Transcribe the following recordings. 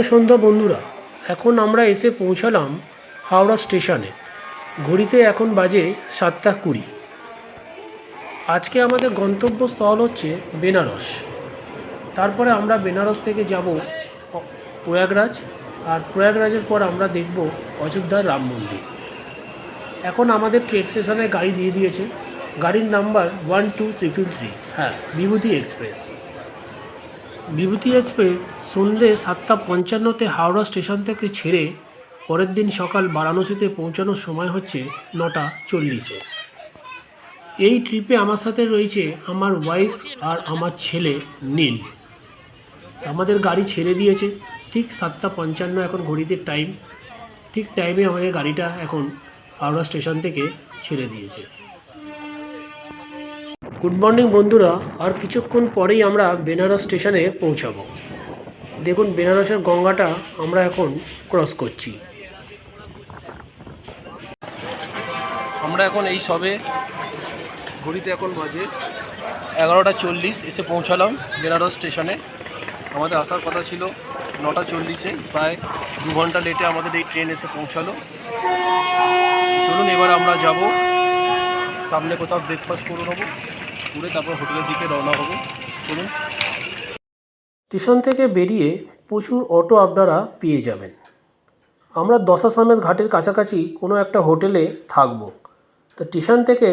সন্ধ্যা বন্ধুরা, এখন আমরা এসে পৌঁছালাম হাওড়া স্টেশনে। ঘড়িতে এখন বাজে 7:20। আজকে আমাদের গন্তব্যস্থল হচ্ছে বেনারস। তারপরে আমরা বেনারস থেকে যাব প্রয়াগরাজ, আর প্রয়াগরাজের পর আমরা দেখব অযোধ্যার রাম মন্দির। এখন আমাদের ট্রেন স্টেশনে গাড়ি দিয়ে দিয়েছে, গাড়ির নাম্বার 12333, হ্যাঁ, বিভূতি এক্সপ্রেস। বিভূতি এক্সপ্রেস সন্ধ্যে 7:55 হাওড়া স্টেশন থেকে ছেড়ে পরের দিন সকাল বারাণসীতে পৌঁছানোর সময় হচ্ছে 9:40। এই ট্রিপে আমার সাথে রয়েছে আমার ওয়াইফ আর আমার ছেলে নীল। আমাদের গাড়ি ছেড়ে দিয়েছে ঠিক 7:55 এখন ঘড়িতে টাইম। ঠিক টাইমে আমাদের গাড়িটা এখন হাওড়া স্টেশন থেকে ছেড়ে দিয়েছে। গুড মর্নিং বন্ধুরা, আর কিছুক্ষণ পরেই আমরা বেনারস স্টেশনে পৌঁছাবো। দেখুন বেনারসের গঙ্গাটা আমরা এখন ক্রস করছি। আমরা এখন এই সবে ঘড়িতে এখন বাজে 11:40 এসে পৌঁছালাম বেনারস স্টেশনে। আমাদের আসার কথা ছিল 9:40-এ, প্রায় 2 ঘন্টা লেটে আমাদের এই ট্রেন এসে পৌঁছালো। চলুন এবার আমরা যাব সামনে কোথাও ব্রেকফাস্ট করে নেবো, করে তারপর হোটেলের দিকে রওনা হব। চলুন। স্টেশন থেকে বেরিয়ে প্রচুর অটো আপনারা পেয়ে যাবেন। আমরা দশাসমেত ঘাটের কাছাকাছি কোনো একটা হোটেলে থাকব। তো স্টেশন থেকে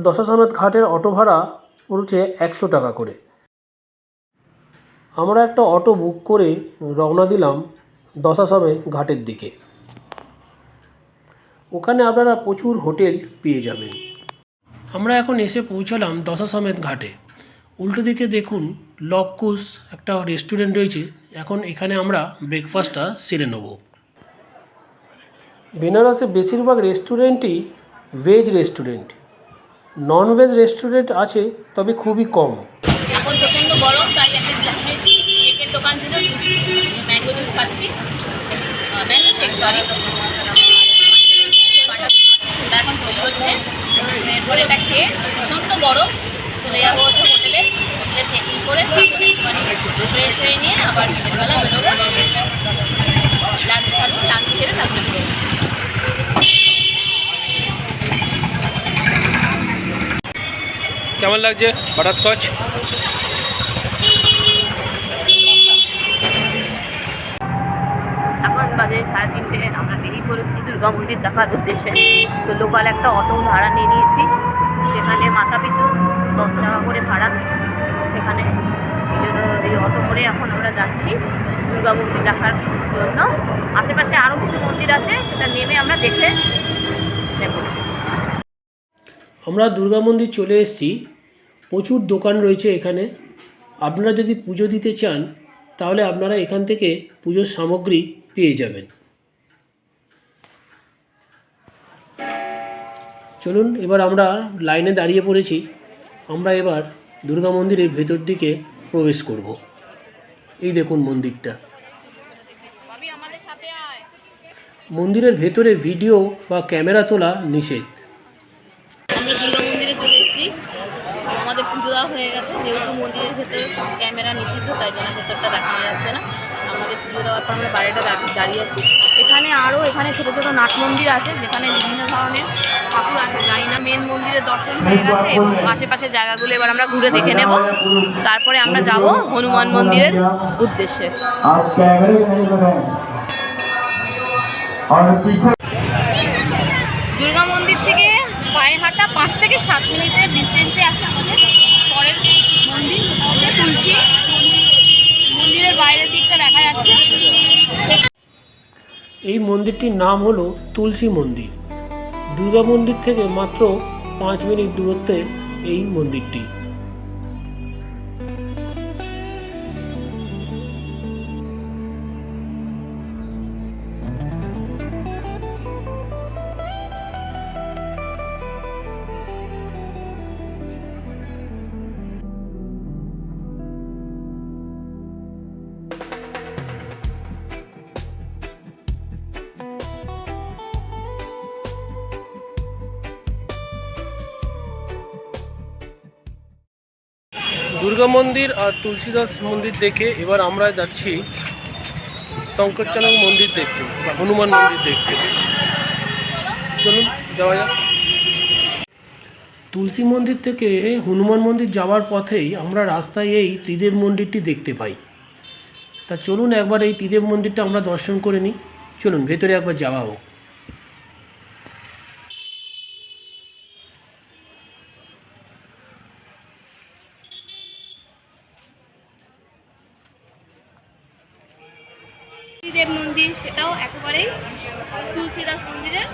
দশাসমেত ঘাটের অটো ভাড়া পড়ছে 100 টাকা করে। আমরা একটা অটো বুক করে রওনা দিলাম দশাসমেত ঘাটের দিকে। ওখানে আপনারা প্রচুর হোটেল পেয়ে যাবেন। আমরা এখন এসে পৌঁছালাম দশাসমেত ঘাটে। উল্টো দিকে দেখুন লবকুশ একটা রেস্টুরেন্ট রয়েছে। এখন এখানে আমরা ব্রেকফাস্টটা সেরে নেব। বেনারসে বেশিরভাগ রেস্টুরেন্টই veg restaurant, non veg restaurant আছে তবে খুবই কম। এখন প্রচন্ড গরম, তাই একটা কেকের দোকান ছিল, ম্যাঙ্গো জুস খাচ্ছি, ম্যাঙ্গো শেক, সরি। এখন তৈরি হচ্ছে, এরপরে এটা খেয়ে প্রচন্ড গরম চলে যাবো হচ্ছে হোটেলে চেকিং করে, তারপরে একটুখানি ফ্রেশ হয়ে নিয়ে আবার বিকেলবেলা বেরোবো, লাঞ্চ খাবো, লাঞ্চ খেলে তারপরে বেরোবো। কেমন লাগছে বাটারস্কচ? এখন বাজে 3:30, আমরা বেরিয়ে পড়েছি দুর্গা মন্দির দেখার উদ্দেশ্যে। তো লোকাল একটা অটো ভাড়া নিয়ে নিয়েছি, সেখানে মাথা পিছু 10 টাকা করে ভাড়া। সেখানে এই অটো করে এখন আমরা যাচ্ছি দুর্গা মন্দির দেখার জন্য। আশেপাশে আরও কিছু মন্দির আছে, সেটা নেমে আমরা দেখে নেব। আমরা দুর্গা মন্দির চলে এসেছি। প্রচুর দোকান রয়েছে এখানে। আপনারা যদি পুজো দিতে চান তাহলে আপনারা এখান থেকে পুজোর সামগ্রী পেয়ে যাবেন। চলুন এবার আমরা লাইনে দাঁড়িয়ে পড়েছি। আমরা এবার দুর্গা মন্দিরের ভেতর দিকে প্রবেশ করব। এই দেখুন মন্দিরটা। মন্দিরের ভেতরে ভিডিও বা ক্যামেরা তোলা নিষেধ। আমরা দুর্গা মন্দিরে চলে এসেছি, আমাদের পুজো দেওয়া হয়ে গেছে। যেহেতু মন্দিরের ভেতরে ক্যামেরা নিষিদ্ধ, তাই জন্য ভেতরটা দেখানো যাচ্ছে না। আমাদের পুজো দেওয়ার পর আমরা বাইরেটা দাঁড়িয়ে আছি। এখানে ছোটো ছোটো নাট মন্দির আছে, যেখানে বিভিন্ন ধরনের ঠাকুর আছে। জানি না, মেন মন্দিরের দর্শন হয়ে গেছে এবং আশেপাশের জায়গাগুলো এবার আমরা ঘুরে দেখে নেব। তারপরে আমরা যাব হনুমান মন্দিরের উদ্দেশ্যে। দুর্গা মন্দির থেকে পায়ে হাঁটা 5 থেকে 7 মিনিটের ডিস্টেন্সে আছে আমাদের পরের মন্দির, তুলসী মন্দিরের বাইরের দিকটা দেখা যাচ্ছে। এই মন্দিরটির নাম হলো তুলসী মন্দির। দুর্গা মন্দির থেকে মাত্র 5 মিনিট দূরত্বে এই মন্দিরটি। দুর্গা মন্দির আর তুলসীদাস মন্দির দেখে এবার আমরা যাচ্ছি শঙ্করচন্দ্র মন্দির দেখতে বা হনুমান মন্দির দেখতে। চলুন যাওয়া যাক। তুলসী মন্দির থেকে হনুমান মন্দির যাওয়ার পথেই আমরা রাস্তায় এই ত্রিদেব মন্দিরটি দেখতে পাই। তা চলুন একবার এই ত্রিদেব মন্দিরটা আমরা দর্শন করে নিই। চলুন ভেতরে একবার যাওয়া হোক। দেব মন্দির, সেটাও একেবারেই তুলসীদাস মন্দিরের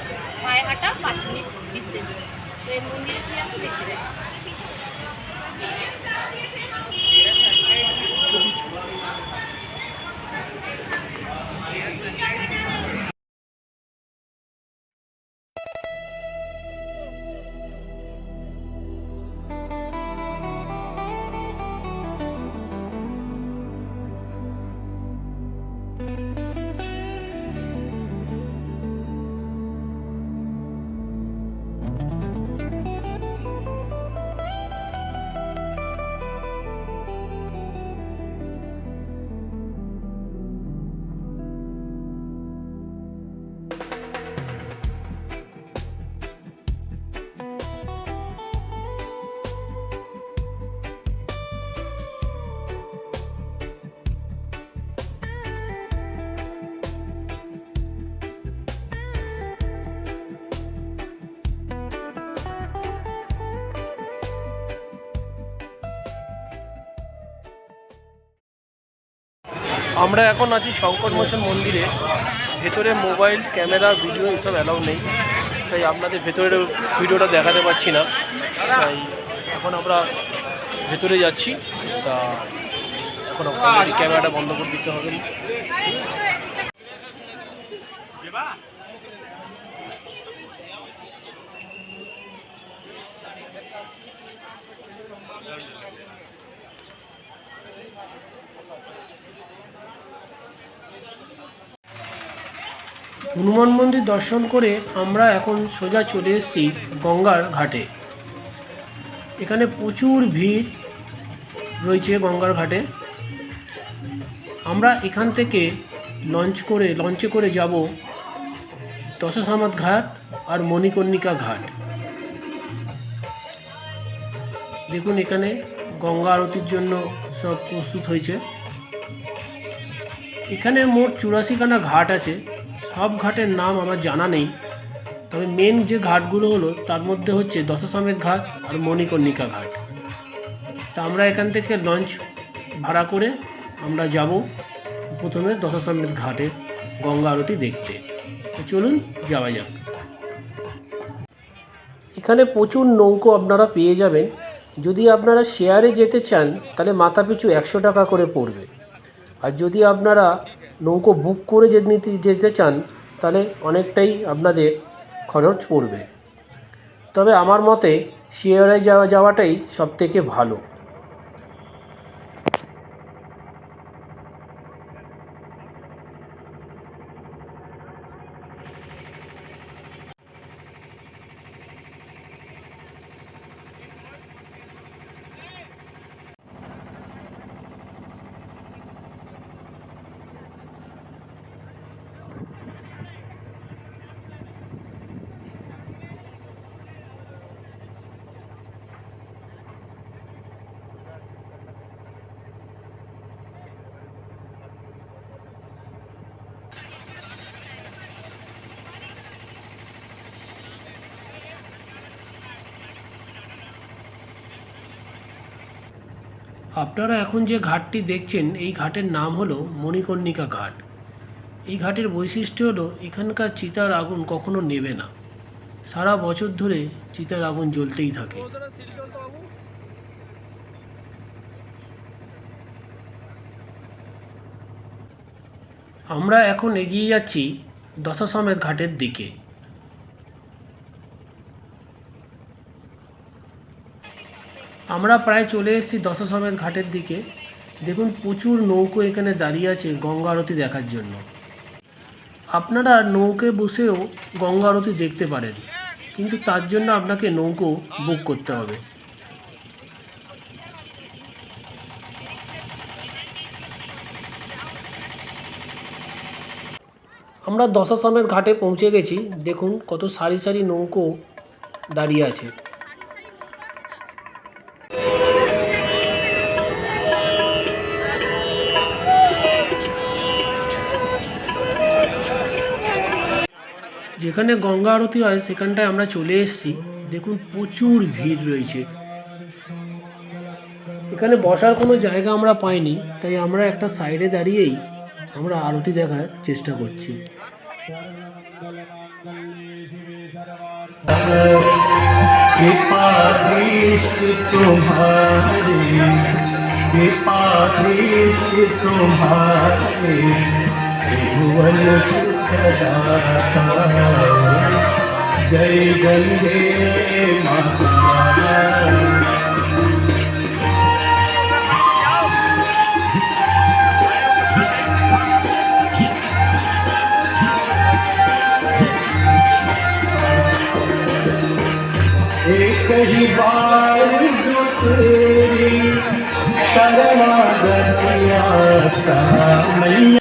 পায়ে হাঁটা 5 মিনিট ডিস্টেন্স। এই মন্দিরে কি আছে দেখতে যাই। আমরা এখন আছি সংকট মোচন মন্দিরে। ভেতরে মোবাইল ক্যামেরা ভিডিও এসব অ্যালাউ নেই, তাই আপনাদের ভেতরের ভিডিওটা দেখাতে পারছি না। তাই এখন আমরা ভেতরে যাচ্ছি। তা এখন আপনাদের ক্যামেরাটা বন্ধ করে দিতে হবে। হনুমান মন্দির দর্শন করে আমরা এখন সোজা চলে এসেছি গঙ্গার ঘাটে। এখানে প্রচুর ভিড় রয়েছে গঙ্গার ঘাটে। আমরা এখান থেকে লঞ্চে করে যাব দশাশ্বমেধ ঘাট আর মণিকর্ণিকা ঘাট। দেখুন এখানে গঙ্গা আরতির জন্য সব প্রস্তুত হয়েছে। এখানে মোট 84খানা ঘাট আছে। সব ঘাটের নাম আমার জানা নেই, তবে মেন যে ঘাটগুলো হলো তার মধ্যে হচ্ছে দশাশ্বমেধ ঘাট আর মণিকর্ণিকা ঘাট। তা আমরা এখান থেকে লঞ্চ ভাড়া করে আমরা যাব প্রথমে দশাশ্বমেধ ঘাটে গঙ্গা আরতি দেখতে। তো চলুন যাওয়া যাক। এখানে প্রচুর নৌকো আপনারা পেয়ে যাবেন। যদি আপনারা শেয়ারে যেতে চান তাহলে মাথাপিছু 100 টাকা করে পড়বে, আর যদি আপনারা নৌকো বুক করে যেতে চান তাহলে অনেকটাই আপনাদের খরচ পড়বে। তবে আমার মতে শেয়ারে যাওয়াটাই সবথেকে ভালো। আপনারা এখন যে ঘাটটি দেখছেন এই ঘাটের নাম হলো মণিকর্ণিকা ঘাট। এই ঘাটের বৈশিষ্ট্য হলো এখানকার চিতার আগুন কখনো নেবে না, সারা বছর ধরে চিতার আগুন জ্বলতেই থাকে। আমরা এখন এগিয়ে যাচ্ছি দশাশ্বমেধ ঘাটের দিকে। আমরা প্রায় চলে এসেছি দশাশ্বমেধ ঘাটের দিকে। দেখুন প্রচুর নৌকো এখানে দাঁড়িয়ে আছে গঙ্গা আরতি দেখার জন্য। আপনারা নৌকে বসেও গঙ্গা আরতি দেখতে পারেন, কিন্তু তার জন্য আপনাকে নৌকো বুক করতে হবে। আমরা দশাশ্বমেধ ঘাটে পৌঁছে গেছি। দেখুন কত সারি সারি নৌকো দাঁড়িয়ে আছে। যেখানে গঙ্গা আরতি হয় সেখানটায় আমরা চলে এসেছি। দেখুন প্রচুর ভিড় রয়েছে। এখানে বসার কোনো জায়গা আমরা পাইনি, তাই আমরা একটা সাইডে দাঁড়িয়েই আমরা আরতি দেখার চেষ্টা করছি। कृपा दृष्टि तुम्हारी, कृपा दृष्टि तुम्हारी, त्रिभुवन सुखदाता, जय गंगे माता। एक ही बार जो तेरी शरणागति आता मैया।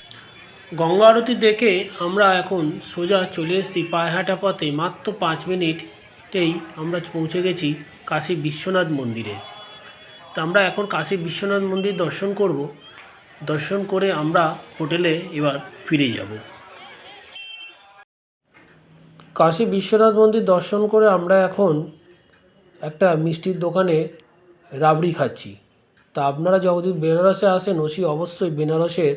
গঙ্গা আরতি দেখে আমরা এখন সোজা চলে এসেছি পায়ে হাঁটা পথে। মাত্র 5 মিনিটেই আমরা পৌঁছে গেছি কাশী বিশ্বনাথ মন্দিরে। তা আমরা এখন কাশী বিশ্বনাথ মন্দির দর্শন করব। দর্শন করে আমরা হোটেলে এবার ফিরে যাব। কাশী বিশ্বনাথ মন্দির দর্শন করে আমরা এখন একটা মিষ্টির দোকানে রাবড়ি খাচ্ছি। তা আপনারা যদি বেনারসে আসেন অবশ্যই বেনারসের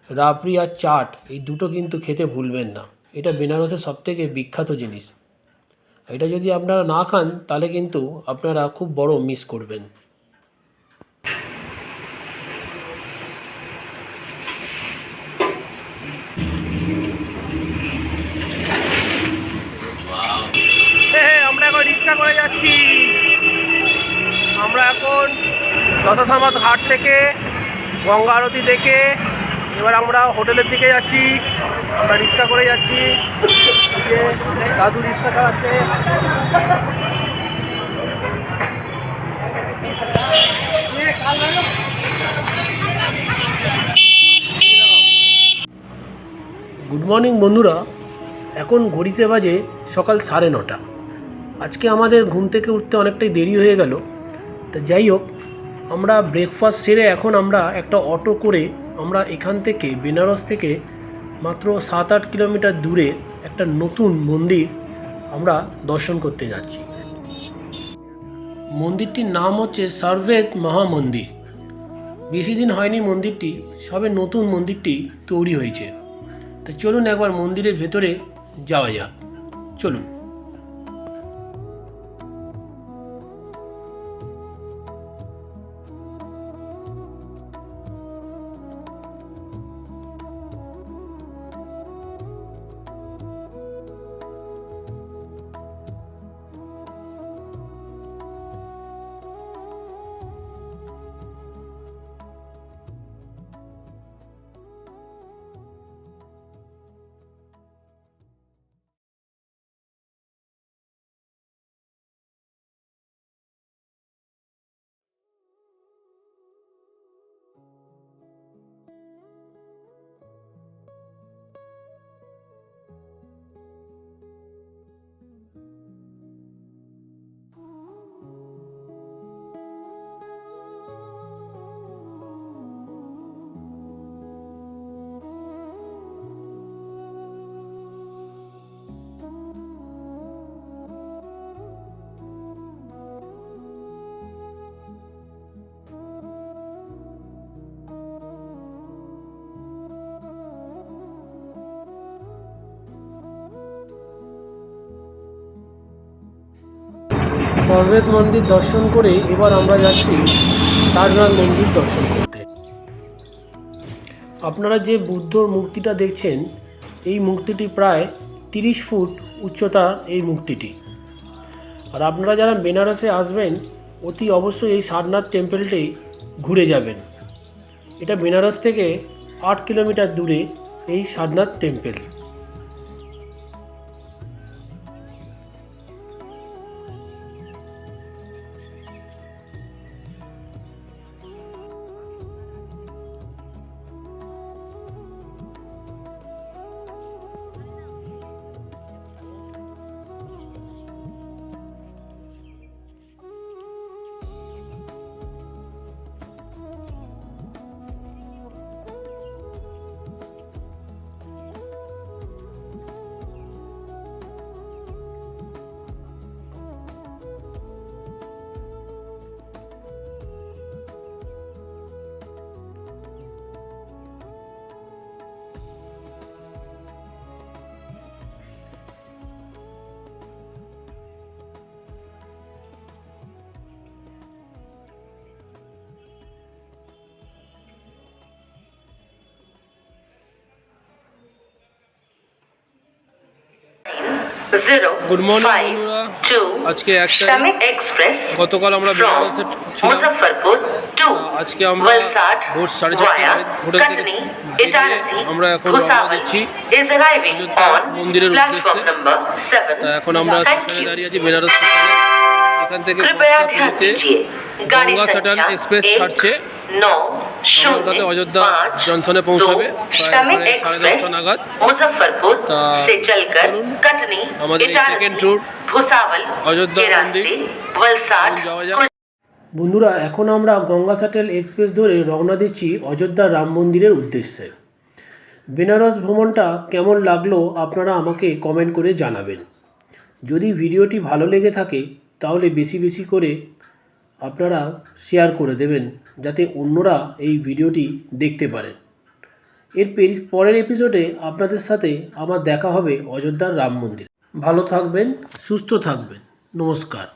রাবড়ি আর চাট এই দুটো কিন্তু খেতে ভুলবেন না। এটা বেনারসের সবথেকে বিখ্যাত জিনিস। এটা যদি আপনারা না খান তাহলে কিন্তু আপনারা খুব বড় মিস করবেন। আমরা এখন রিক্সা করে যাচ্ছি। আমরা এখন দশাশ্বমেধ ঘাট থেকে গঙ্গা আরতি দেখে এবার আমরা হোটেলের দিকে যাচ্ছি। আমরা রিক্সা করে যাচ্ছি। দাদু রিক্সা চালাচ্ছে। গুড মর্নিং বন্ধুরা, এখন ঘড়িতে বাজে সকাল 9:30। আজকে আমাদের ঘুম থেকে উঠতে অনেকটাই দেরি হয়ে গেল। তা যাই হোক, আমরা ব্রেকফাস্ট সেরে এখন আমরা একটা অটো করে আমরা এখান থেকে বেনারস থেকে মাত্র 7-8 কিলোমিটার দূরে একটা নতুন মন্দির আমরা দর্শন করতে যাচ্ছি। মন্দিরটির নাম হচ্ছে সর্বেদ মহামন্দির। বেশি দিন হয়নি মন্দিরটি, সবে নতুন মন্দিরটি তৈরি হয়েছে। তা চলুন একবার মন্দিরের ভেতরে যাওয়া যাক। চলুন। সর্বেদ মন্দির দর্শন করে এবার আমরা যাচ্ছি সারনাথ মন্দির দর্শন করতে। আপনারা যে বুদ্ধর মূর্তিটা দেখছেন, এই মূর্তিটি প্রায় 30 ফুট উচ্চতার এই মূর্তিটি। আর আপনারা যারা বেনারসে আসবেন অতি অবশ্যই এই সারনাথ টেম্পলটি ঘুরে যাবেন। এটা বেনারস থেকে 8 কিলোমিটার দূরে এই সারনাথ টেম্পল। Good morning, বন্ধুরা। 052 আজকে 1 তারিখ। Shramik Express গতকাল আমরা from বেনারসে ছিলাম। Muzaffarpur to আজকে আমরা Valsad ভোর 4:30 via হোটেল থেকে Katni, বেরিয়ে Itarasi, আমরা এখন রওনা Bhusawal দিচ্ছি is arriving অযোধ্যা on মন্দিরের platform উদ্দেশ্যে। number 7. তা এখন আমরা Thank স্টেশনে you. দাঁড়িয়ে আছি, বেনারস স্টেশনে। এখান থেকে कृपया পাঁচটা ध्यान কুড়িতে दीजिए गाड़ी গঙ্গা সাটান संख्या এক্সপ্রেস ছাড়ছে। 1905 আমরা ওটাতে অযোধ্যা জংশনে পৌঁছাবে প্রায় श्रमिक 10:30 एक्सप्रेस নাগাদ। मुजफ्फरपुर তা से चलकर চলুন, कटनी, আমাদের এই সেকেন্ড इटारसी, রুট भुसावल অযোধ্যা के মন্দির रास्ते वलसाड যাওয়া যাক। বন্ধুরা, এখন আমরা গঙ্গা শাটেল এক্সপ্রেস ধরে রওনা দিচ্ছি অযোধ্যা রাম মন্দিরের উদ্দেশ্যে। বেনারস ভ্রমণটা কেমন লাগলো আপনারা আমাকে কমেন্ট করে জানাবেন। যদি ভিডিওটি ভালো লেগে থাকে তাহলে বেশি বেশি করে আপনারা শেয়ার করে দেবেন, যাতে অন্যরা এই ভিডিওটি দেখতে পারেন। এর পরের এপিসোডে আপনাদের সাথে আমার দেখা হবে অযোধ্যার রাম মন্দির। ভালো থাকবেন, সুস্থ থাকবেন, নমস্কার।